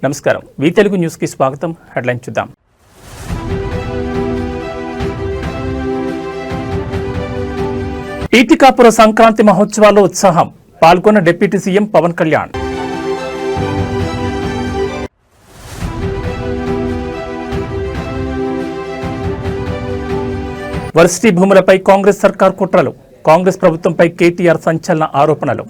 నమస్కారం వి తెలుగు న్యూస్ కి స్వాగతం. హెడ్లైన్ చూద్దాం. పీఠికాపుర సంక్రాంతి మహోత్సవాల్లో ఉత్సాహం, పాల్గొన్న deputy CM Pawan Kalyan. Varsity భూములపై కాంగ్రెస్ సర్కార్ కుట్రలు, కాంగ్రెస్ ప్రభుత్వంపై కేటీఆర్ సంచలన ఆరోపణలు.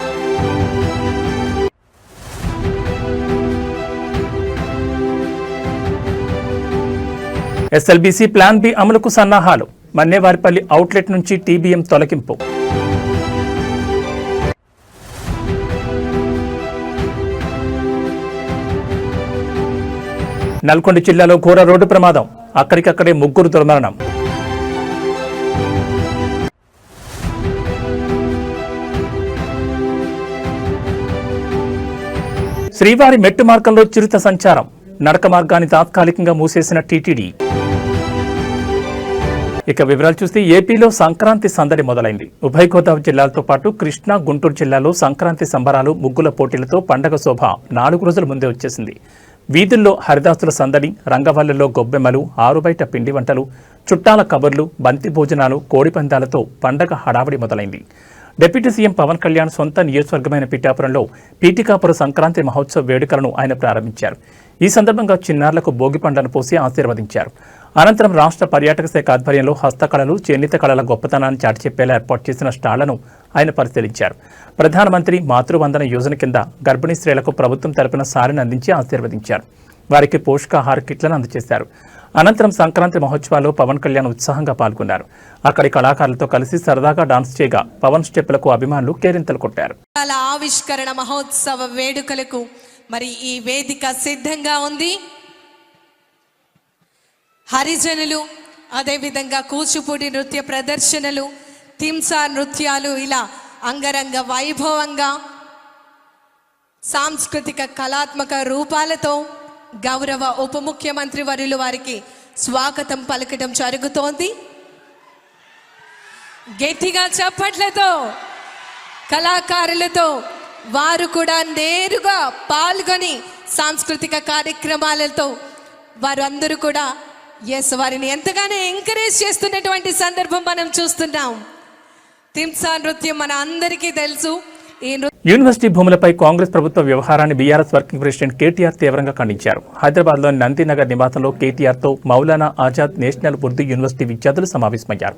ఎస్ఎల్బీసీ ప్లాన్ బి అమలుకు సన్నాహాలు, మన్నేవారిపల్లి అవుట్లెట్ నుంచి టీబీఎం తొలగింపు. నల్గొండ జిల్లాలో ఘోర రోడ్డు ప్రమాదం, అక్కడికక్కడే ముగ్గురు దుర్మరణం. శ్రీవారి మెట్టు మార్గంలో చిరుత సంచారం, నడక మార్గాన్ని తాత్కాలికంగా మూసేసిన టీటీడీ. ఇక వివరాలు చూస్తే ఏపీలో సంక్రాంతి సందడి మొదలైంది. ఉభయ గోదావరి జిల్లాలతో పాటు కృష్ణా, గుంటూరు జిల్లాలో సంక్రాంతి సంబరాలు, ముగ్గుల పోటీలతో పండగ శోభ 4 రోజుల ముందే వచ్చేసింది. వీధుల్లో హరిదాసుల సందడి, రంగవల్లుల్లో గొబ్బెమ్మలు, ఆరుబయట పిండి వంటలు, చుట్టాల కబుర్లు, బంతి భోజనాలు, కోడిపందాలతో పండగ హడావిడి మొదలైంది. డిప్యూటీ సీఎం పవన్ కళ్యాణ్ సొంత నియోజకవర్గమైన పిఠాపురంలో పీఠికాపుర సంక్రాంతి మహోత్సవ వేడుకలను ఆయన ప్రారంభించారు. ఈ సందర్భంగా చిన్నారులకు భోగి పండ్లను పోసి ఆశీర్వదించారు. అనంతరం రాష్ట్ర పర్యాటక శాఖ ఆధ్వర్యంలో హస్తకళలు, చేనేత కళల గొప్పతనాన్ని చాటి చెప్పేలా ఏర్పాటు చేసిన స్టాళ్లను ఆయన పరిశీలించారు. ప్రధానమంత్రి మాతృవందన యోజన కింద గర్భిణీ స్త్రీలకు ప్రభుత్వం తరపున సారిని అందించి ఆశీర్వదించారు. వారికి పోషకాహార కిట్లను అందజేశారు. అనంతరం సంక్రాంతి మహోత్సవాల్లో పవన్ కళ్యాణ్ ఉత్సాహంగా పాల్గొన్నారు. అక్కడి కళాకారులతో కలిసి సరదాగా డాన్స్ చేయగా పవన్ స్టెప్పులకు అభిమానులు కేరింతలు కొట్టారు. ఆవిష్కరణ మహోత్సవ వేడుకలకు మరి ఈ వేదిక సిద్ధంగా ఉంది. హరిజనులు, అదేవిధంగా కూచిపూడి నృత్య ప్రదర్శనలు, తింసా నృత్యాలు, ఇలా అంగరంగ వైభవంగా సాంస్కృతిక కళాత్మక రూపాలతో గౌరవ ఉప ముఖ్యమంత్రి వర్యులు వారికి స్వాగతం పలకటం జరుగుతోంది. గట్టిగా చప్పట్లతో కళాకారులతో వారు కూడా నేరుగా పాల్గొని సాంస్కృతిక కార్యక్రమాలతో వారు అందరూ కూడా వారిని ఎంతగానో ఎంకరేజ్ చేస్తున్నటువంటి సందర్భం మనం చూస్తున్నాం. తింసా నృత్యం మన అందరికీ తెలుసు. యూనివర్సిటీ భూములపై కాంగ్రెస్ ప్రభుత్వ వ్యవహారాన్ని బీఆర్ఎస్ వర్కింగ్ ప్రెసిడెంట్ కేటీఆర్ తీవ్రంగా ఖండించారు. హైదరాబాద్లోని నందినగర్ నివాసంలో కేటీఆర్తో మౌలానా ఆజాద్ నేషనల్ ఉర్దూ యూనివర్సిటీ విద్యార్థులు సమావేశమయ్యారు.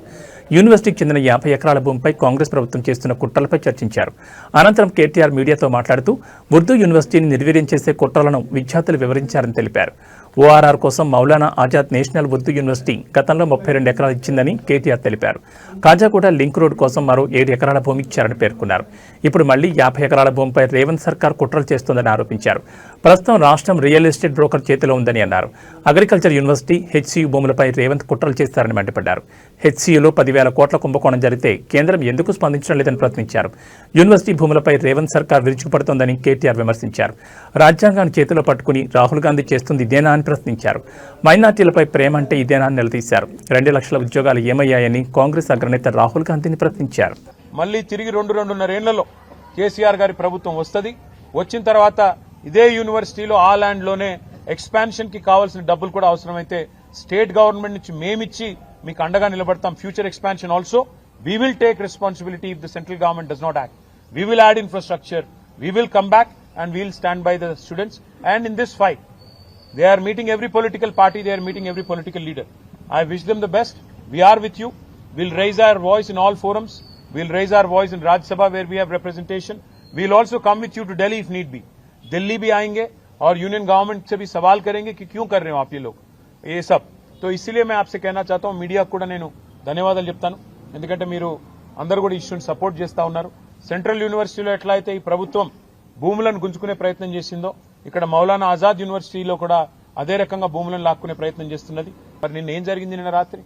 యూనివర్సిటీకి చెందిన 50 ఎకరాల భూమిపై కాంగ్రెస్ ప్రభుత్వం చేస్తున్న కుట్రలపై చర్చించారు. అనంతరం కేటీఆర్ మీడియాతో మాట్లాడుతూ ఉర్దూ యూనివర్సిటీని నిర్వీర్యం చేసే కుట్రలను విద్యార్థులు వివరించారని తెలిపారు. ఓఆర్ఆర్ కోసం మౌలానా ఆజాద్ నేషనల్ ఉర్దూ యూనివర్సిటీ గతంలో 32 ఎకరాలు ఇచ్చిందని కేటీఆర్ తెలిపారు. కాజాగూడ లింక్ రోడ్ కోసం మరో 7 ఎకరాల భూమి ఇచ్చారని పేర్కొన్నారు. ఇప్పుడు మళ్లీ 50 ఎకరాల భూమిపై రేవంత్ సర్కార్ కుట్రలు చేస్తోందని ఆరోపించారు. ప్రస్తుతం రాష్ట్రం రియల్ ఎస్టేట్ బ్రోకర్ చేతిలో ఉందని అన్నారు. అగ్రికల్చర్ యూనివర్సిటీ, హెచ్సియు భూములపై రేవంత్ కుట్రలు చేస్తారని మండిపడ్డారు. హెచ్సియులో 10,000 కోట్ల కుంభకోణం జరిగితే కేంద్రం ఎందుకు స్పందించడం లేదని ప్రశ్నించారు. యూనివర్సిటీ భూములపై రేవంత్ సర్కార్ విరుచుకుపడుతోందని కేటీఆర్ విమర్శించారు. రాజ్యాంగాన్ని చేతిలో పట్టుకుని రాహుల్ గాంధీ చేస్తుంది ఇదేనా అని ప్రశ్నించారు. మైనార్టీలపై ప్రేమ అంటే ఇదేనా అని నిలదీశారు. 2 లక్షల ఉద్యోగాలు ఏమయ్యాయని కాంగ్రెస్ అగ్రనేత రాహుల్ గాంధీని ప్రశ్నించారు. మళ్ళీ తిరిగి 2-2.5 ఏళ్లలో కేసీఆర్ గారి ప్రభుత్వం వస్తుంది. వచ్చిన తర్వాత ఇదే యూనివర్సిటీలో ఆ ల్యాండ్ లోనే ఎక్స్పాన్షన్ కి కావాల్సిన డబ్బులు కూడా అవసరమైతే స్టేట్ గవర్నమెంట్ నుంచి మేమిచ్చి మీకు అండగా నిలబడతాం. Future expansion also we will take responsibility if the central government does not act. We will add infrastructure, we will come back and we will stand by the students. And in this fight they are meeting every political party, they are meeting every political leader. I wish them the best. We are with you. We'll raise our voice in all forums. We'll raise our voice in Rajya Sabha where we have representation. We'll also come with you to Delhi if need be. Delhi bhi aayenge aur union government se bhi sawal karenge ki kyun kar rahe ho aap ye log ye sab. To isliye main aapse kehna chahta hu, media kuda nenu ధన్యవాదాలు చెప్తాను. ఎందుకంటే మీరు అందరూ కూడా ఇష్యూని support చేస్తా ఉన్నారు. Central యూనివర్సిటీలో ఎట్లా అయితే ఈ ప్రభుత్వం భూములను గుంజుకునే ప్రయత్నం చేసిందో ఇక్కడ మౌలానా ఆజాద్ యూనివర్సిటీలో కూడా అదే రకంగా భూములను లాక్కునే ప్రయత్నం చేస్తున్నది. మరి నిన్న ఏం జరిగింది? నిన్న రాత్రి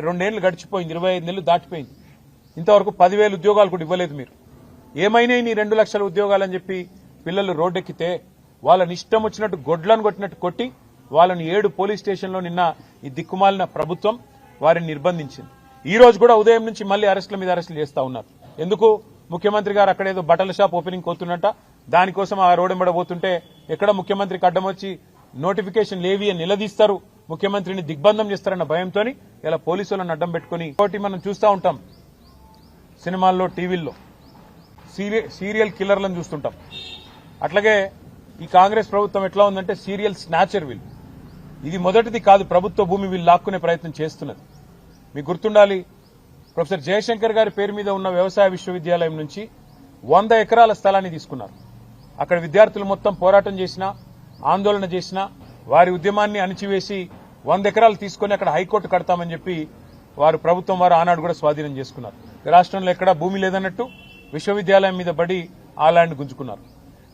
2 ఏళ్లు గడిచిపోయింది, 25 నెలలు దాటిపోయింది. ఇంతవరకు 10,000 ఉద్యోగాలు కూడా ఇవ్వలేదు. మీరు ఏమైనా నీ 2 లక్షల ఉద్యోగాలని చెప్పి పిల్లలు రోడ్డెక్కితే వాళ్ళని ఇష్టం వచ్చినట్టు గొడ్లను కొట్టినట్టు కొట్టి వాళ్ళని 7 పోలీస్ స్టేషన్లో నిన్న ఈ దిక్కుమాలిన ప్రభుత్వం వారిని నిర్బంధించింది. ఈ రోజు కూడా ఉదయం నుంచి మళ్లీ అరెస్టుల మీద అరెస్టులు చేస్తా ఉన్నారు. ఎందుకు? ముఖ్యమంత్రి గారు అక్కడేదో బట్టల షాప్ ఓపెనింగ్ కోతున్నట్ట దానికోసం ఆ రోడ్ పోతుంటే ఎక్కడ ముఖ్యమంత్రికి అడ్డం వచ్చి నోటిఫికేషన్ లేవి అని నిలదీస్తారు, ముఖ్యమంత్రిని దిగ్బంధం చేస్తారన్న భయంతో ఇలా పోలీసులను అడ్డం పెట్టుకుని ఒకటి మనం చూస్తూ ఉంటాం సినిమాల్లో, టీవీల్లో సీరియల్ కిల్లర్లను చూస్తుంటాం. అట్లాగే ఈ కాంగ్రెస్ ప్రభుత్వం ఎట్లా ఉందంటే సీరియల్ స్నాచర్ వీళ్ళు. ఇది మొదటిది కాదు, ప్రభుత్వ భూమి వీళ్ళు లాక్కునే ప్రయత్నం చేస్తున్నది. మీకు గుర్తుండాలి, ప్రొఫెసర్ జయశంకర్ గారి పేరు మీద ఉన్న వ్యవసాయ విశ్వవిద్యాలయం నుంచి 100 ఎకరాల స్థలాన్ని తీసుకున్నారు. అక్కడ విద్యార్థులు మొత్తం పోరాటం చేసినా, ఆందోళన చేసినా వారి ఉద్యమాన్ని అణిచివేసి 100 ఎకరాలు తీసుకుని అక్కడ హైకోర్టు కడతామని చెప్పి ప్రభుత్వం వారు ఆనాడు కూడా స్వాధీనం చేసుకున్నారు. రాష్ట్రంలో ఎక్కడా భూమి లేదన్నట్టు విశ్వవిద్యాలయం మీద పడి ఆ ల్యాండ్ గుంజుకున్నారు.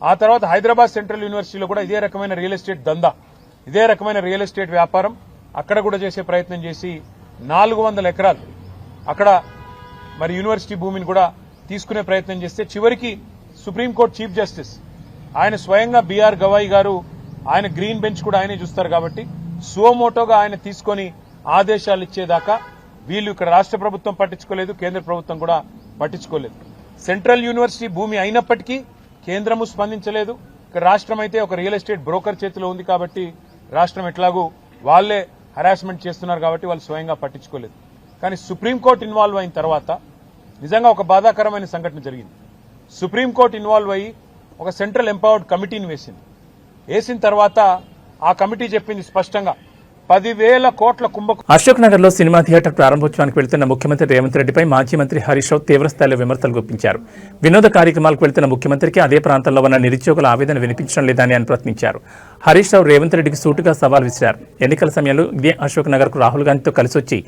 ఆ తర్వాత హైదరాబాద్ సెంట్రల్ యూనివర్సిటీలో కూడా ఇదే రకమైన రియల్ ఎస్టేట్ దందా, ఇదే రకమైన రియల్ ఎస్టేట్ వ్యాపారం అక్కడ కూడా చేసే ప్రయత్నం చేసి 400 ఎకరాలు అక్కడ మరి యూనివర్సిటీ భూమిని కూడా తీసుకునే ప్రయత్నం చేస్తే చివరికి సుప్రీంకోర్టు చీఫ్ జస్టిస్ ఆయన స్వయంగా బీఆర్ గవాయి గారు, ఆయన గ్రీన్ బెంచ్ కూడా ఆయనే చూస్తారు కాబట్టి సువమోటోగా ఆయన తీసుకొని ఆదేశాలు ఇచ్చేదాకా వీళ్ళు ఇక్కడ రాష్ట్ర ప్రభుత్వం పట్టించుకోలేదు, కేంద్ర ప్రభుత్వం కూడా పట్టించుకోలేదు. సెంట్రల్ యూనివర్సిటీ భూమి అయినప్పటికీ కేంద్రము స్పందించలేదు. ఇక్కడ రాష్ట్రం అయితే ఒక రియల్ ఎస్టేట్ బ్రోకర్ చేతిలో ఉంది కాబట్టి రాష్ట్రం ఎట్లాగూ వాళ్లే హరాస్మెంట్ చేస్తున్నారు కాబట్టి వాళ్ళు స్వయంగా పట్టించుకోలేదు. కానీ సుప్రీంకోర్టు ఇన్వాల్వ్ అయిన తర్వాత నిజంగా ఒక బాధాకరమైన సంఘటన జరిగింది. సుప్రీంకోర్టు ఇన్వాల్వ్ అయ్యి ఒక సెంట్రల్ ఎంపవర్డ్ కమిటీని వేసిన తర్వాత ఆ కమిటీ చెప్పింది స్పష్టంగా 10,000 కోట్ల కుంభకోణం. అశోక్ నగర్ లో సినిమా థియేటర్ ప్రారంభోత్సవానికి వెళ్తున్న ముఖ్యమంత్రి రేవంత్ రెడ్డిపై మాజీ మంత్రి హరీష్ రావు తీవ్రస్థాయిలో విమర్శలు గుప్పించారు. వినోద కార్యక్రమాలకు వెళ్తున్న ముఖ్యమంత్రికి అదే ప్రాంతంలో ఉన్న నిరుద్యోగుల ఆవేదన వినిపించడం లేదని ఆయన ప్రశ్నించారు. హరీష్ రావు రేవంత్ రెడ్డికి సూటుగా సవాల్ విసిరారు. ఎన్నికల సమయంలో ఇదే అశోక్ నగర్ కు రాహుల్ గాంధీతో కలిసి వచ్చి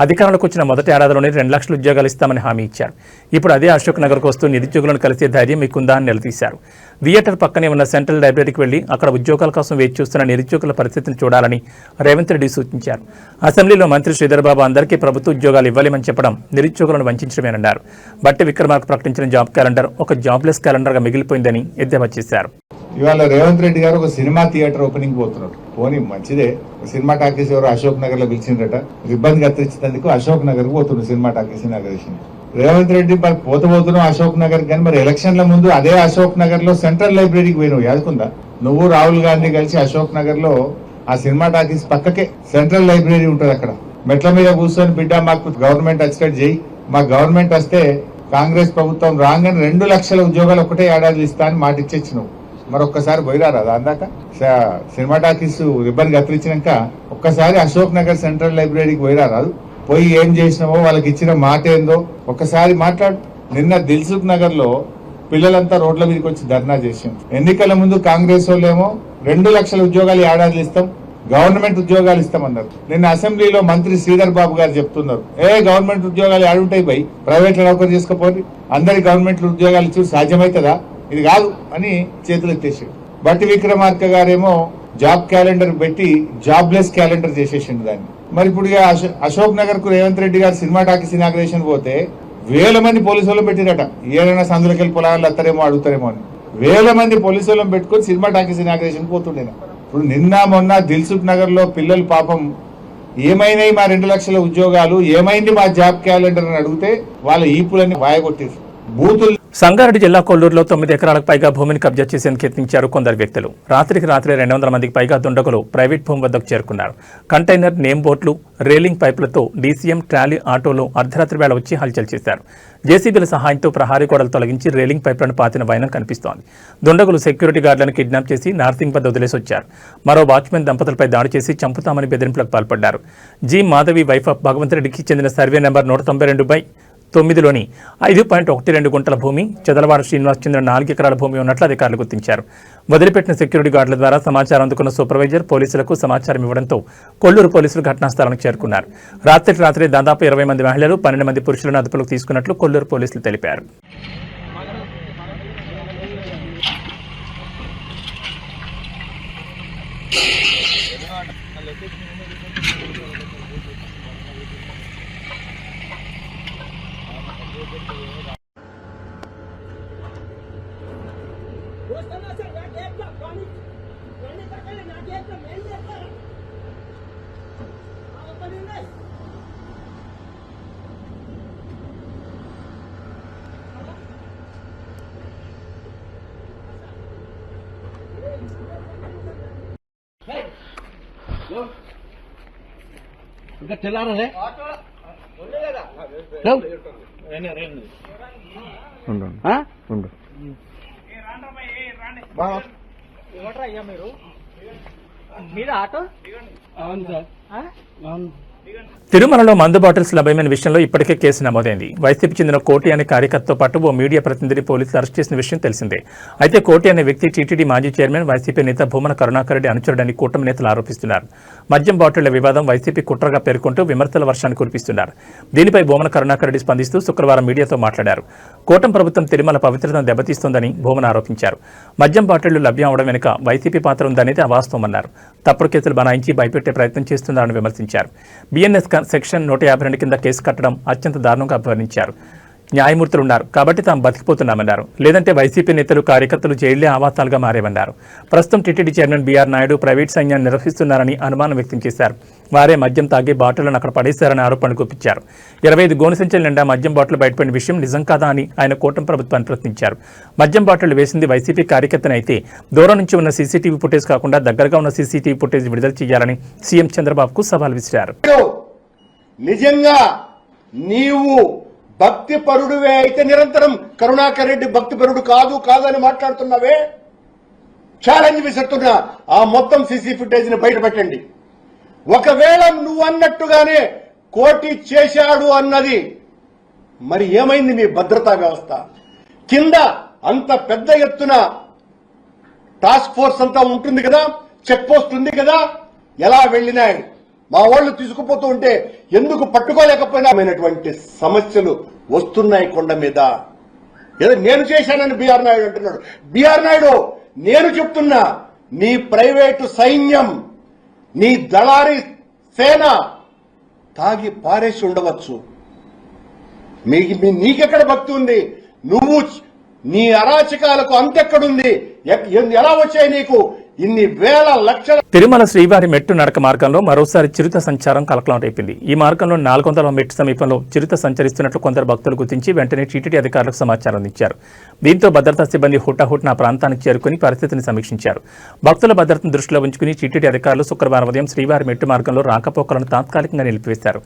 అధికారంలోకి వచ్చిన మొదటి ఏడాదిలోనే 2 లక్షల ఉద్యోగాలు ఇస్తామని హామీ ఇచ్చారు. ఇప్పుడు అదే అశోక్ నగర్ కు వస్తూ నిరుద్యోగులను కలిసే ధైర్యం మీకుందా అని నిలదీశారు. థియేటర్ పక్కనే ఉన్న సెంట్రల్ లైబ్రరీకి వెళ్లి అక్కడ ఉద్యోగాల కోసం వేచి చూస్తున్న నిరుద్యోగుల పరిస్థితిని చూడాలని రేవంత్ రెడ్డి సూచించారు. అసెంబ్లీలో మంత్రి శ్రీధర్ బాబు అందరికీ ప్రభుత్వ ఉద్యోగాలు ఇవ్వలేమని చెప్పడం నిరుద్యోగులను వంచడమేనన్నారు. బట్టి విక్రమార్క ప్రకటించిన జాబ్ క్యాలెండర్ ఒక జాబ్లెస్ క్యాలెండర్ గా మిగిలిపోయిందని ఎద్దేవా చేశారు. ఇవాళ రేవంత్ రెడ్డి గారు ఒక సినిమా థియేటర్ ఓపెనింగ్ పోతున్నారు. పోనీ మంచిదే, సినిమా టాకీస్ ఎవరు అశోక్ నగర్ లో పిలిచిందట, ఇబ్బంది కత్తిరించినందుకు అశోక్ నగర్ పోతున్నారు cinema talkies inauguration. Revanth Reddy మరి పోతున్నాం అశోక్ నగర్ కానీ మరి ఎలక్షన్ల ముందు అదే అశోక్ నగర్ లో సెంట్రల్ లైబ్రరీకి పోయినావు, యాదుకుందా? నువ్వు రాహుల్ గాంధీ కలిసి అశోక్ నగర్ లో ఆ సినిమా టాకీస్ పక్కకే సెంట్రల్ లైబ్రరీ ఉంటుంది. అక్కడ మెట్ల మీద కూర్చొని బిడ్డ మాకు గవర్నమెంట్ వచ్చేటట్టు చేయి, మా గవర్నమెంట్ వస్తే కాంగ్రెస్ ప్రభుత్వం రాగానే 2 లక్షల ఉద్యోగాలు ఒకటే ఏడాది ఇస్తా అని మాట ఇచ్చేచ్చినావు. మరొక్కసారి పోయిరారా అందాక సినిమా టాకీస్ రిబ్బన్ కత్తిరించినాక ఒక్కసారి అశోక్ నగర్ సెంట్రల్ లైబ్రరీకి పోయిరారాదు, పోయి ఏం చేసినావో వాళ్ళకి ఇచ్చిన మాట ఏందో ఒక్కసారి మాట్లాడు. నిన్న దిల్సుఖ్ నగర్ లో పిల్లలంతా రోడ్ల మీదకి వచ్చి ధర్నా చేసాం. ఎన్నికల ముందు కాంగ్రెస్ వాళ్ళేమో 2 లక్షల ఉద్యోగాలు ఏడాది ఇస్తాం, గవర్నమెంట్ ఉద్యోగాలు ఇస్తామన్నారు. నిన్న అసెంబ్లీలో మంత్రి శ్రీధర్ బాబు గారు చెప్తున్నారు, గవర్నమెంట్ ఉద్యోగాలు ఆడుంటాయి పోయి ప్రైవేట్ లో నౌకరు చేసుకోపోయి అందరి గవర్నమెంట్ ఉద్యోగాలు ఇచ్చి సాధ్యమవుతుందా, ఇది కాదు అని చేతులు ఎత్తేసాడు. బట్టి విక్రమార్క గారేమో జాబ్ క్యాలెండర్ పెట్టి జాబ్లెస్ క్యాలెండర్ చేసేసిండు దాన్ని. మరి ఇప్పుడు అశోక్ నగర్ కు రేవంత్ రెడ్డి గారు సినిమా టాకీస్ ఇనాగ్రేషన్ పోతే 1000 మంది పోలీసు వాళ్ళని పెట్టిరట. ఏదైనా సందులోకి వెళ్ళి పొలాలు అత్తారేమో అడుగుతారేమో అని 1000 మంది పోలీసు వాళ్ళని పెట్టుకుని సినిమా టాకీస్ ఇనాగ్రేషన్ పోతుండే. ఇప్పుడు నిన్న మొన్న దిల్సుఖ్ నగర్ లో పిల్లలు పాపం ఏమైనాయి మా 2 లక్షల ఉద్యోగాలు, ఏమైంది మా జాబ్ క్యాలెండర్ అని అడిగితే వాళ్ళ ఈపులన్నీ వాయగొట్టేసి బూతులు. సంగారెడ్డి జిల్లా కొల్లూరులో 9 ఎకరాలకు పైగా భూమిని కబ్జా చేసేందుకు యత్నించారు కొందరు వ్యక్తులు. రాత్రికి రాత్రి 200 మందికి పైగా దుండగులు ప్రైవేట్ భూమి వద్దకు చేరుకున్నారు. కంటైనర్, నేమ్ బోట్లు, రేలింగ్ పైపులతో డీసీఎం ట్రాలీ ఆటోలు అర్ధరాత్రి వేళ వచ్చి హల్చల్ చేశారు. జేసీబీల సహాయంతో ప్రహారీ గోడలు తొలగించి రేలింగ్ పైపులను పాతిన వైనం కనిపిస్తోంది. దుండగులు సెక్యూరిటీ గార్డులను కిడ్నాప్ చేసి నార్సింగ్ వద్ద వదిలేసి వచ్చారు. మరో వాచ్మెన్ దంపతులపై దాడి చేసి చంపుతామని బెదిరింపులకు పాల్పడ్డారు. G Madhavi wife of Bhagwant రెడ్డికి చెందిన సర్వే నెంబర్ 192/9లోని 5.12 గుంటల భూమి, చదలవాడ శ్రీనివాస్ చెందిన 4 ఎకరాల భూమి ఉన్నట్లు అధికారులు గుర్తించారు. వదిలిపెట్టిన సెక్యూరిటీ గార్డుల ద్వారా సమాచారం అందుకున్న సూపర్వైజర్ పోలీసులకు సమాచారం ఇవ్వడంతో కొల్లూరు పోలీసులు ఘటనాస్థలానికి చేరుకున్నారు. రాత్రి దాదాపు 20 మంది మహిళలు, 12 మంది పురుషులను అదుపులోకి తీసుకున్నట్లు కొల్లూరు పోలీసులు తెలిపారు. ఇంకా తెల్లారలే ఉండు మీరు ఆటో అవును సార్ అవును. తిరుమలలో మందు బాటిల్స్ లభ్యమైన విషయంలో ఇప్పటికే కేసు నమోదైంది. వైసీపీ చెందిన కోటి అనే కార్యకర్తతో పాటు ఓ మీడియా ప్రతినిధిని పోలీసులు అరెస్ట్ చేసిన విషయం తెలిసిందే. అయితే కోటి అనే వ్యక్తి టీటీడీ మాజీ చైర్మన్ వైసీపీ నేత భూమన కరుణాకర్ రెడ్డి అనుచరుడని కూటమి నేతలు ఆరోపిస్తున్నారు. మద్యం బాటిళ్ల వివాదం వైసీపీ కుట్రగా పేర్కొంటూ విమర్శల వర్షాన్ని కురిపిస్తున్నారు. దీనిపై భూమన కరుణాకర్ రెడ్డి స్పందిస్తూ శుక్రవారం మీడియాతో మాట్లాడారు. కూటమి ప్రభుత్వం తిరుమల పవిత్రతను దెబ్బతీస్తోందని భూమన ఆరోపించారు. మద్యం బాటిళ్లు లభ్యం అవడం వెనుక వైసీపీ పాత్ర ఉందనేది అవాస్తవమన్నారు. తప్పుడు కేసులు బనాయించి భయపెట్టే ప్రయత్నం చేస్తున్నారని విమర్శించారు. బిఎన్ఎస్ సెక్షన్ 152 కింద కేసు కట్టడం అత్యంత దారుణంగా అభివర్ణించారు. న్యాయమూర్తులున్నారు కాబట్టి తాము బతికిపోతున్నామన్నారు. లేదంటే వైసీపీ నేతలు కార్యకర్తలు జైళ్లే ఆవాసాలుగా మారేవన్నారు. ప్రస్తుతం TTD chairman BR Naidu private సైన్యాన్ని నిర్వహిస్తున్నారని అనుమానం వ్యక్తం చేశారు. వారే మద్యం తాగి బాటిళ్లను అక్కడ పడేశారని ఆరోపణలు గుప్పించారు. 25 గోనె సంచుల నిండా మద్యం బాటిల్ బయటపడిన విషయం నిజం కాదా అని ఆయన కూటమి ప్రభుత్వాన్ని ప్రశ్నించారు. మద్యం బాటిళ్లు వేసింది వైసీపీ కార్యకర్తనే అయితే దూరం నుంచి ఉన్న సీసీటీవీ ఫుటేజ్ కాకుండా దగ్గరగా ఉన్న సీసీటీవీ ఫుటేజ్ విడుదల చేయాలని సీఎం చంద్రబాబుకు సవాల్ విసిరారు. నిజంగా నీవు భక్తిపరుడువే అయితే నిరంతరం కరుణాకర్ రెడ్డి భక్తిపరుడు కాదని మాట్లాడుతున్నావే, ఛాలెంజ్ విసురుతున్నా. ఆ మొత్తం సీసీ ఫుటేజ్ ని బయట పెట్టండి. ఒకవేళ నువ్వు అన్నట్టుగానే కోటి చేశాడు అన్నది మరి ఏమైంది మీ భద్రతా వ్యవస్థ? కింద అంత పెద్ద ఎత్తున టాస్క్ ఫోర్స్ అంతా ఉంటుంది కదా, చెక్ పోస్ట్ ఉంది కదా, ఎలా వెళ్ళినాయి? మా వాళ్ళు తీసుకుపోతూ ఉంటే ఎందుకు పట్టుకోలేకపోయినామైనటువంటి సమస్యలు వస్తున్నాయి కొండ మీద. ఏదో నేను చేశానని బీఆర్ నాయుడు అంటున్నాడు. బీఆర్ నాయుడు, నేను చెప్తున్నా, నీ ప్రైవేటు సైన్యం, నీ దళారీ సేన తాగి పారేసి ఉండవచ్చు. నీకెక్కడ భక్తి ఉంది? నువ్వు నీ అరాచకాలకు అంతెక్కడుంది? ఎలా వచ్చాయి నీకు ఇన్ని వేల లక్షల? తిరుమల శ్రీవారి మెట్టు నడక మార్గంలో మరోసారి చిరుత సంచారం కలకలం రేపింది. ఈ మార్గంలో 400 మెట్టు సమీపంలో చిరుత సంచరిస్తున్నట్లు కొందరు భక్తులు గుర్తించి వెంటనే టీటీడీ అధికారులకు సమాచారం అందించారు. దీంతో భద్రతా సిబ్బంది హుటాహుటిన ఆ ప్రాంతానికి చేరుకుని పరిస్థితిని సమీక్షించారు. భక్తుల భద్రతను దృష్టిలో ఉంచుకుని టీటీడీ అధికారులు శుక్రవారం ఉదయం శ్రీవారి మెట్టు మార్గంలో రాకపోకలను తాత్కాలికంగా నిలిపివేశారు.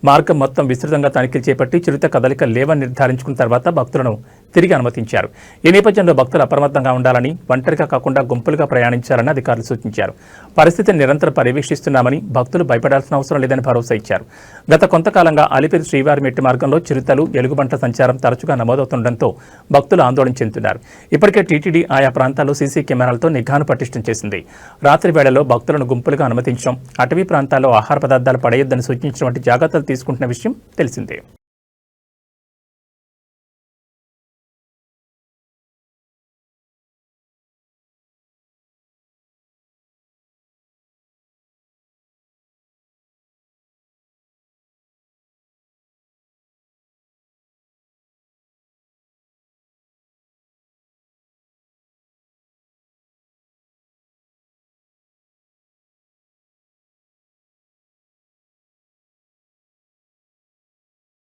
మార్గం మొత్తం విస్తృతంగా తనిఖీలు చేపట్టి చిరుత కదలిక లేవని నిర్ధారించుకున్న తర్వాత భక్తులను తిరిగి అనుమతించారు. ఈ నేపథ్యంలో భక్తులు అప్రమత్తంగా ఉండాలని, ఒంటరిగా కాకుండా గుంపులుగా ప్రయాణించాలని అధికారులు సూచించారు. పరిస్థితిని నిరంతరం పర్యవేక్షిస్తున్నామని, భక్తులు భయపడాల్సిన అవసరం లేదని భరోసా ఇచ్చారు. గత కొంతకాలంగా అలిపిరి శ్రీవారి మెట్టు మార్గంలో చిరుతలు, ఎలుగుబంట్ల సంచారం తరచుగా నమోదవుతుండటంతో భక్తులు ఆందోళన చెందుతున్నారు. ఇప్పటికే టీటీడీ ఆయా ప్రాంతాల్లో సీసీ కెమెరాలతో నిఘాను పటిష్టం చేసింది. రాత్రి వేళల్లో భక్తులను గుంపులుగా అనుమతించడం, అటవీ ప్రాంతాల్లో ఆహార పదార్థాలు పడేయొద్దని సూచించడం వంటి జాగ్రత్తలు తీసుకుంటున్న విషయం తెలిసిందే.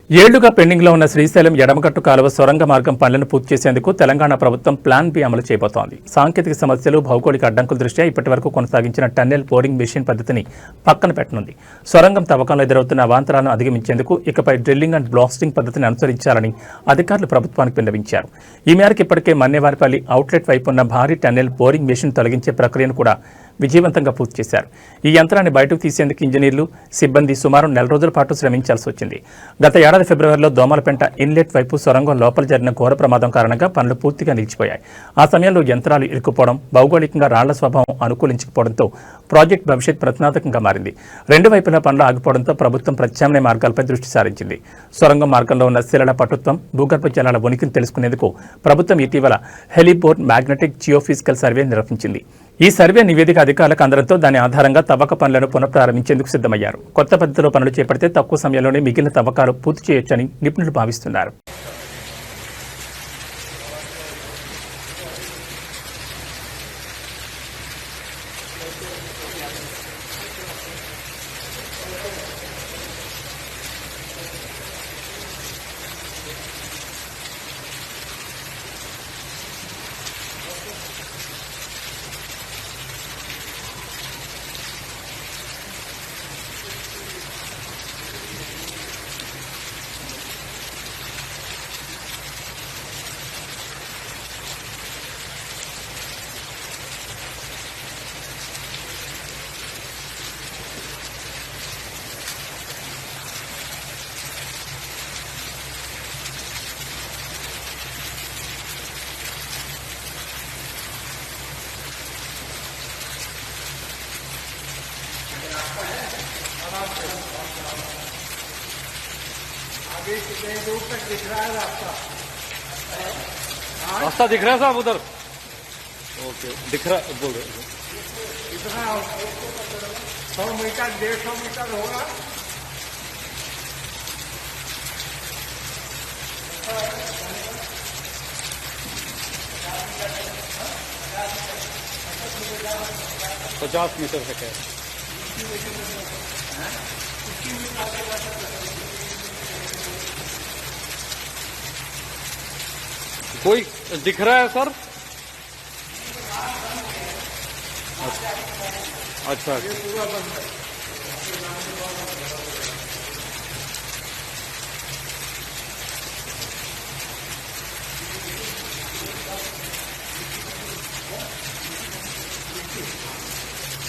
ఏళ్లుగా పెండింగ్లో ఉన్న శ్రీశైలం ఎడమగట్టు కాలువ సొరంగ మార్గం పనులను పూర్తి చేసేందుకు తెలంగాణ ప్రభుత్వం ప్లాన్ బి అమలు చేయబోతోంది. సాంకేతిక సమస్యలు, భౌగోళిక అడ్డంకుల దృష్ట్యా ఇప్పటి వరకు కొనసాగించిన టన్నెల్ బోరింగ్ మెషిన్ పద్ధతిని పక్కన పెట్టనుంది. సొరంగం తవ్వకంలో ఎదురవుతున్న అవాంతరాలను అధిగమించేందుకు ఇకపై డ్రిల్లింగ్ అండ్ బ్లాస్టింగ్ పద్ధతిని అనుసరించాలని అధికారులు ప్రభుత్వానికి విన్నవించారు. ఈ మేరకు ఇప్పటికే మన్నేవారిపల్లి అవుట్లెట్ వైపు ఉన్న భారీ టన్నెల్ బోరింగ్ మెషిన్ తొలగించే ప్రక్రియను కూడా విజయవంతంగా పూర్తి చేశారు. ఈ యంత్రాన్ని బయటకు తీసేందుకు ఇంజనీర్లు, సిబ్బంది సుమారు 4 రోజుల పాటు శ్రమించాల్సి వచ్చింది. గత ఏడాది ఫిబ్రవరిలో దోమలపెంట ఇన్లెట్ వైపు సొరంగం లోపల జరిగిన ఘోర ప్రమాదం కారణంగా పనులు పూర్తిగా నిలిచిపోయాయి. ఆ సమయంలో యంత్రాలు ఇరుక్కుపోవడం, భౌగోళికంగా రాళ్ల స్వభావం అనుకూలించకపోవడంతో ప్రాజెక్టు భవిష్యత్ ప్రశ్నార్థకంగా మారింది. 2 వైపులా పనులు ఆగిపోవడంతో ప్రభుత్వం ప్రత్యామ్నాయ మార్గాలపై దృష్టి సారించింది. సొరంగం మార్గంలో ఉన్న శిలల పటుత్వం, భూగర్భ జలాల ఉనికిని తెలుసుకునేందుకు ప్రభుత్వం ఇటీవల హెలిబోర్న్ మ్యాగ్నెటిక్ జియోఫిజికల్ సర్వే నిర్వహించింది. ఈ సర్వే నివేదిక అధికారులకు అందడంతో దాని ఆధారంగా తవ్వక పనులను పునఃప్రారంభించేందుకు సిద్ధమయ్యారు. కొత్త పద్ధతిలో పనులు చేపడితే తక్కువ సమయంలోనే మిగిలిన తవ్వకాలు పూర్తి చేయొచ్చని నిపుణులు భావిస్తున్నారు. रास्ता दिख रहा है साहब उधर? ओके, दिख रहा, बोल रहे। 100 मीटर 150 मीटर होगा। पचास मीटर है क्या? कोई दिख रहा है सर? अच्छा,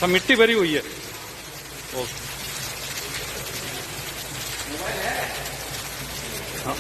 सब मिट्टी भरी हुई है। ओके, हाँ।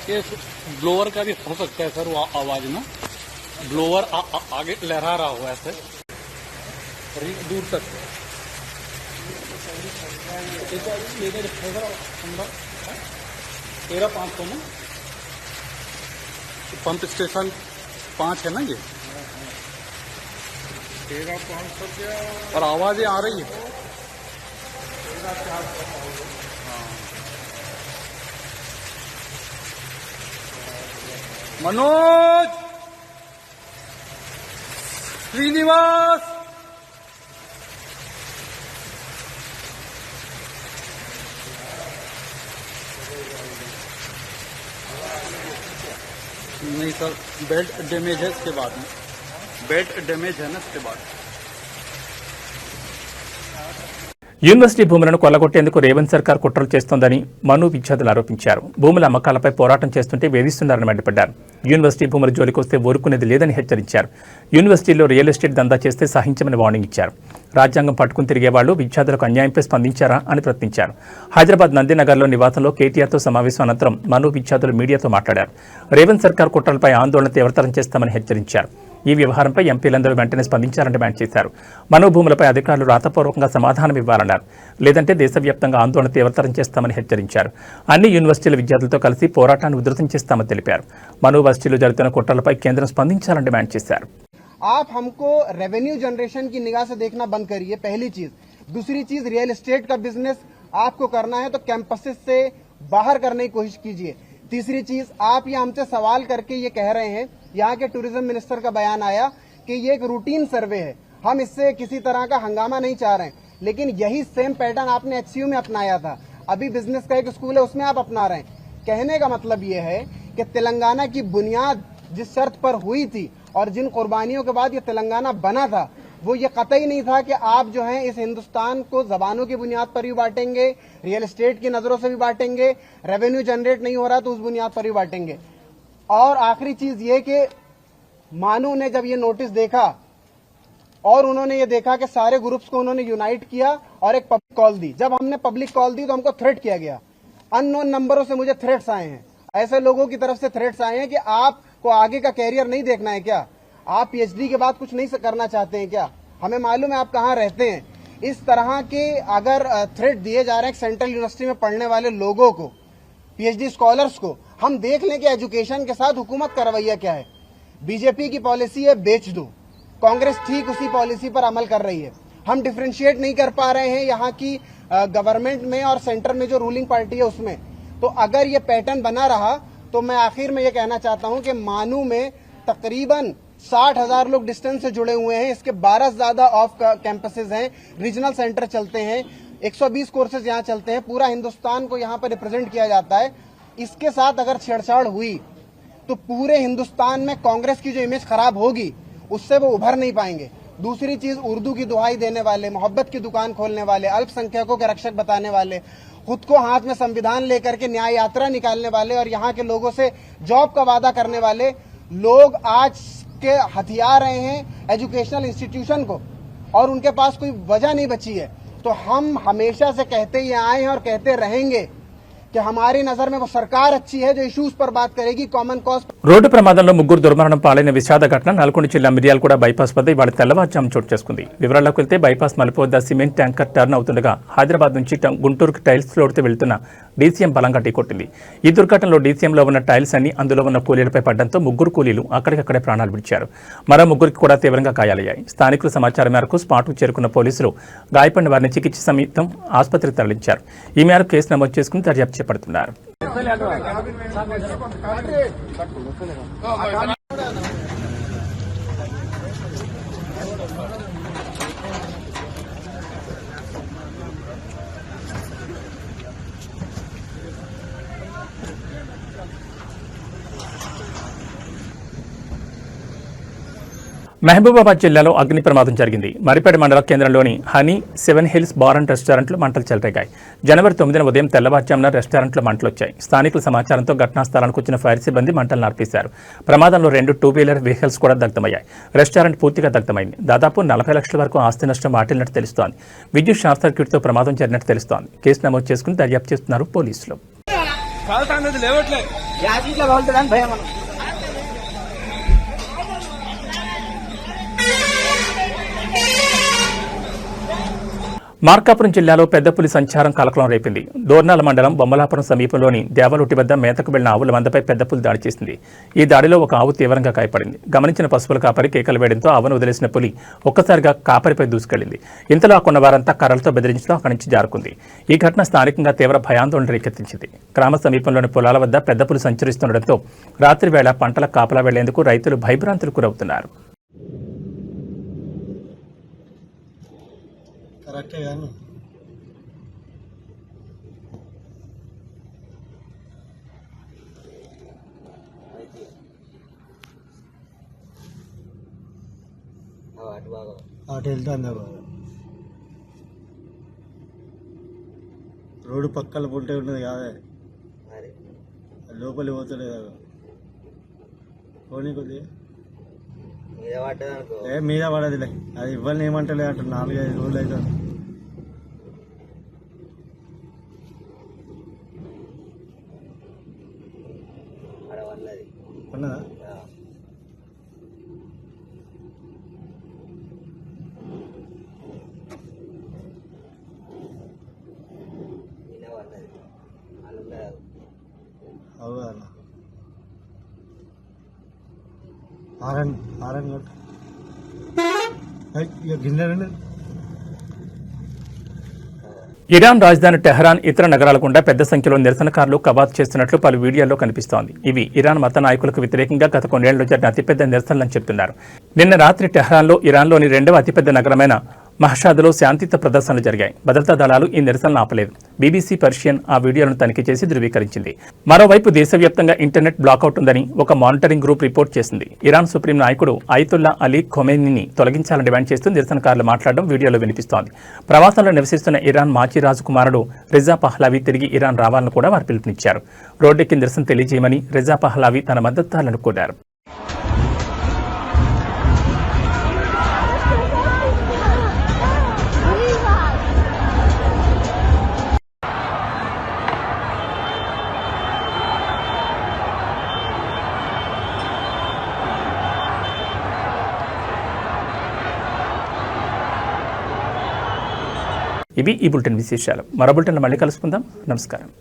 ये ब्लोअर का भी हो सकता है सर, वो आवाज ना ब्लोअर आगे लहरा रहा हो ऐसे दूर तक। 13,500 में पंप स्टेशन 5 है ना ये। 13,500 और आवाजें आ रही है। मनोज, श्रीनिवास, नहीं सर, बेल्ट डैमेज है इसके बाद में, बेल्ट डैमेज है ना इसके बाद। యూనివర్సిటీ భూములను కొల్లగొట్టేందుకు రేవంత్ సర్కార్ కుట్రలు చేస్తోందని మను విద్యార్థులు ఆరోపించారు. భూముల అమ్మకాలపై పోరాటం చేస్తుంటే వేధిస్తున్నారని మండిపడ్డారు. యూనివర్సిటీ భూముల జోలికొస్తే ఊరుకునేది లేదని హెచ్చరించారు. యూనివర్సిటీలో రియల్ ఎస్టేట్ దందా చేస్తే సహించమని వార్నింగ్ ఇచ్చారు. రాజ్యాంగం పట్టుకుని తిరిగే వాళ్లు విద్యార్థులకు అన్యాయంపై స్పందించారా అని ప్రశ్నించారు. హైదరాబాద్ నందినగర్లో నివాసంలో కేటీఆర్తో సమావేశం అనంతరం మను విద్యార్థులు మీడియాతో మాట్లాడారు. రేవంత్ సర్కార్ కుట్రలపై ఆందోళన తీవ్రతరం చేస్తామని హెచ్చరించారు. ఈ వ్యవహారంపై ఎంపీలందరూ వెంటనే స్పందించాలని డిమాండ్ చేశారు. మనోభూములపై అధికారులు రాతపూర్వకంగా సమాధానం ఇవ్వాలన్నారు. లేదంటే దేశవ్యాప్తంగా ఆందోళన తీవ్రతరం చేస్తామని హెచ్చరించారు. అన్ని యూనివర్సిటీల విద్యార్థులతో కలిసి పోరాటాన్ని ఉధృతం చేస్తామని తెలిపారు. యూనివర్సిటీలో జరుగుతున్న కుట్రలపై కేంద్రం స్పందించాలని డిమాండ్ చేశారు. आप हमको रेवेन्यू जनरेशन की निगाह से देखना बंद करिए, पहली चीज। दूसरी चीज, रियल एस्टेट का बिजनेस आपको करना है तो कैंपसेस से बाहर करने की कोशिश कीजिए। तीसरी चीज, आप ये हमसे सवाल करके ये कह रहे हैं, यहाँ के टूरिज्म मिनिस्टर का बयान आया कि ये एक रूटीन सर्वे है, हम इससे किसी तरह का हंगामा नहीं चाह रहे हैं, लेकिन यही सेम पैटर्न आपने एचसीयू में अपनाया था। अभी बिजनेस का एक स्कूल है, उसमें आप अपना रहे हैं। कहने का मतलब ये है कि तेलंगाना की बुनियाद जिस शर्त पर हुई थी और जिन कुर्बानियों के बाद ये तेलंगाना बना था, वो ये कतई नहीं था कि आप जो है इस हिंदुस्तान को जबानों की बुनियाद पर भी बांटेंगे, रियल एस्टेट की नजरों से भी बांटेंगे, रेवेन्यू जनरेट नहीं हो रहा तो उस बुनियाद पर भी बांटेंगे। और आखिरी चीज ये कि मानू ने जब ये नोटिस देखा और उन्होंने ये देखा कि सारे ग्रुप्स को उन्होंने यूनाइट किया और एक पब्लिक कॉल दी। जब हमने पब्लिक कॉल दी तो हमको थ्रेट किया गया, अननोन नंबरों से मुझे थ्रेट्स आए हैं, ऐसे लोगों की तरफ से थ्रेट्स आए हैं कि आप को आगे का कैरियर नहीं देखना है क्या? आप पीएचडी के बाद कुछ नहीं करना चाहते हैं क्या? हमें मालूम है आप कहाँ रहते हैं। इस तरह के अगर थ्रेट दिए जा रहे हैं सेंट्रल यूनिवर्सिटी में पढ़ने वाले लोगों को, पीएचडी स्कॉलर्स को, हम देख लें कि एजुकेशन के साथ हुकूमत का रवैया क्या है। बीजेपी की पॉलिसी है बेच दो, कांग्रेस ठीक उसी पॉलिसी पर अमल कर रही है। हम डिफरेंशिएट नहीं कर पा रहे हैं यहाँ की गवर्नमेंट में और सेंटर में जो रूलिंग पार्टी है उसमें। तो अगर ये पैटर्न बना रहा तो मैं आखिर में ये कहना चाहता हूं कि मानू में तकरीबन 60,000 लोग डिस्टेंस से जुड़े हुए हैं। इसके 12 से ज्यादा ऑफ कैंपसेस हैं, रीजनल सेंटर चलते हैं, 120 कोर्सेज यहाँ चलते हैं, पूरा हिंदुस्तान को यहाँ पर रिप्रेजेंट किया जाता है। इसके साथ अगर छेड़छाड़ हुई तो पूरे हिंदुस्तान में कांग्रेस की जो इमेज खराब होगी उससे वो उभर नहीं पाएंगे। दूसरी चीज, उर्दू की दुहाई देने वाले, मोहब्बत की दुकान खोलने वाले, अल्पसंख्यकों के रक्षक बताने वाले, खुद को हाथ में संविधान लेकर के न्याय यात्रा निकालने वाले और यहाँ के लोगों से जॉब का वादा करने वाले लोग आज के हथिया रहे हैं एजुकेशनल इंस्टीट्यूशन को, और उनके पास कोई वजह नहीं बची है। तो हम हमेशा से कहते ही आए हैं और कहते रहेंगे कि हमारी नजर में वो सरकार अच्छी है जो इश्यूज पर बात करेगी, కామన్ కాజ్। రోడ్డు ప్రమాదంలో ముగ్గురు దుర్మరణం పాలైన విషాద ఘటన నల్గొండ జిల్లా మిర్యాలగూడ బైపాస్ వద్ద ఇవాళ తెల్లవారుజాము చోటు చేసుకుంది. వివరాల్లోకి వెళ్తే బైపాస్ మలుపు వద్ద సిమెంట్ ట్యాంకర్ టర్న్ అవుతుండగా హైదరాబాద్ నుంచి గుంటూరుకు టైల్స్ లోడ్తో వెళ్తున్న డీసీఎం బలంగా ఢీకొట్టింది. ఈ దుర్ఘటనలో డీసీఎంలో ఉన్న టైల్స్ అన్ని అందులో ఉన్న కూలీలపై పడడంతో ముగ్గురు కూలీలు అక్కడికక్కడే ప్రాణాలు విడిచారు. మరో ముగ్గురికి కూడా తీవ్రంగా గాయాలయ్యాయి. స్థానికుల సమాచారం మేరకు స్పాట్కు చేరుకున్న పోలీసులు గాయపడిన వారిని చికిత్స నిమిత్తం ఆసుపత్రికి తరలించారు. ఈ మేరకు కేసు నమోదు చేసుకుని దర్యాప్తు చేపడుతున్నారు. మహబూబాబాద్ జిల్లాలో అగ్ని ప్రమాదం జరిగింది. మరిపేట మండల కేంద్రంలోని హనీ 7 హిల్స్ బార్ అండ్ రెస్టారెంట్లో మంటలు చెలరేగాయి. జనవరి 9న ఉదయం తెల్లవారుజామున రెస్టారెంట్లో మంటలొచ్చాయి. స్థానికుల సమాచారంతో ఘటనా స్థలానికి వచ్చిన ఫైర్ సిబ్బంది మంటలు నార్పేశారు. ప్రమాదంలో 2 2-వీలర్ వెహికల్స్ కూడా దగ్ధమయ్యాయి. రెస్టారెంట్ పూర్తిగా దగ్ధమైంది. దాదాపు 40 లక్షల వరకు ఆస్తి నష్టం వాటిల్లినట్టు తెలుస్తోంది. విద్యుత్ షార్ట్ సర్క్యూట్తో ప్రమాదం జరిగినట్టు తెలుస్తోంది. కేసు నమోదు చేసుకుని దర్యాప్తు చేస్తున్నారు పోలీసులు. మార్కాపురం జిల్లాలో పెద్దపులి సంచారం కలకలం రేపింది. దోర్నాల మండలం బొమ్మలాపురం సమీపంలోని దేవలొట్టి వద్ద మేతకు వెళ్లిన ఆవుల మందపై పెద్దపులి దాడి చేసింది. ఈ దాడిలో ఒక ఆవు తీవ్రంగా గాయపడింది. గమనించిన పశువుల కాపరి కేకలు వేయడంతో ఆవును వదిలేసిన పులి ఒక్కసారిగా కాపరిపై దూసుకెళ్లింది. ఇంతలో ఆ కొన్న వారంతా కర్రలతో బెదిరించడం అక్కడి నుంచి జారుకుంది. ఈ ఘటన స్థానికంగా తీవ్ర భయాందోళన రేకెత్తించింది. గ్రామ సమీపంలోని పొలాల వద్ద పెద్దపులి సంచరిస్తుండటంతో రాత్రి వేళ పంటల కాపలా వెళ్లేందుకు రైతులు భయభ్రాంతులకు గురవుతున్నారు. కరెక్టే కానీ అటు వెళ్తాను రోడ్డు పక్కల పుంటే ఉన్నది కాదే, లోపలి పోతలేదు కదా. పోనీ కొద్దిగా మీద పడదులే, అది ఇవ్వాలని ఏమంటలే అంట. 4-5 రోజులు అవుతుంది. ఉన్నదా? అవునా ఆరన్ కొట్టు గిన్నె. ఇరాన్ రాజధాని టెహరాన్ ఇతర నగరాల గుండా పెద్ద సంఖ్యలో నిరసనకారులు కవాతు చేస్తున్నట్లు పలు వీడియోల్లో కనిపిస్తోంది. ఇవి ఇరాన్ మత నాయకులకు వ్యతిరేకంగా గత కొన్నేళ్లలో జరిగిన అతిపెద్ద నిరసనలని చెబుతున్నారు. నిన్న రాత్రి టెహరాన్లో ఇరాన్లోని 2వ అతిపెద్ద నగరమైన మహషాద్లో శాంతియుత ప్రదర్శనలు జరిగాయి. భద్రతా దళాలు ఈ నిరసనలు ఆపలేదు. బీబీసీ పర్షియన్ ఆ వీడియోలను తనిఖీ చేసి ధృవీకరించింది. మరోవైపు దేశవ్యాప్తంగా ఇంటర్నెట్ బ్లాకౌట్ ఉందని ఒక మానిటరింగ్ గ్రూప్ రిపోర్ట్ చేసింది. ఇరాన్ సుప్రీం నాయకుడు అయతుల్లా అలీ ఖొమైనీని తొలగించాలని డిమాండ్ చేస్తూ నిరసనకారులు మాట్లాడడం వీడియోలో వినిపిస్తోంది. ప్రవాసంలో నివసిస్తున్న ఇరాన్ మాజీ రాజకుమారుడు రిజా పహ్లావి తిరిగి ఇరాన్ రావాలని కూడా వారు పిలుపునిచ్చారు. రోడ్డెక్కి నిరసన తెలియజేయమని రిజా పహ్లావి తన మద్దతుదారులను కోరారు. ఇవి ఈ బులెటిన్ విశేషాలు. మరో బులెటిన్లో మళ్ళీ కలుసుకుందాం. నమస్కారం.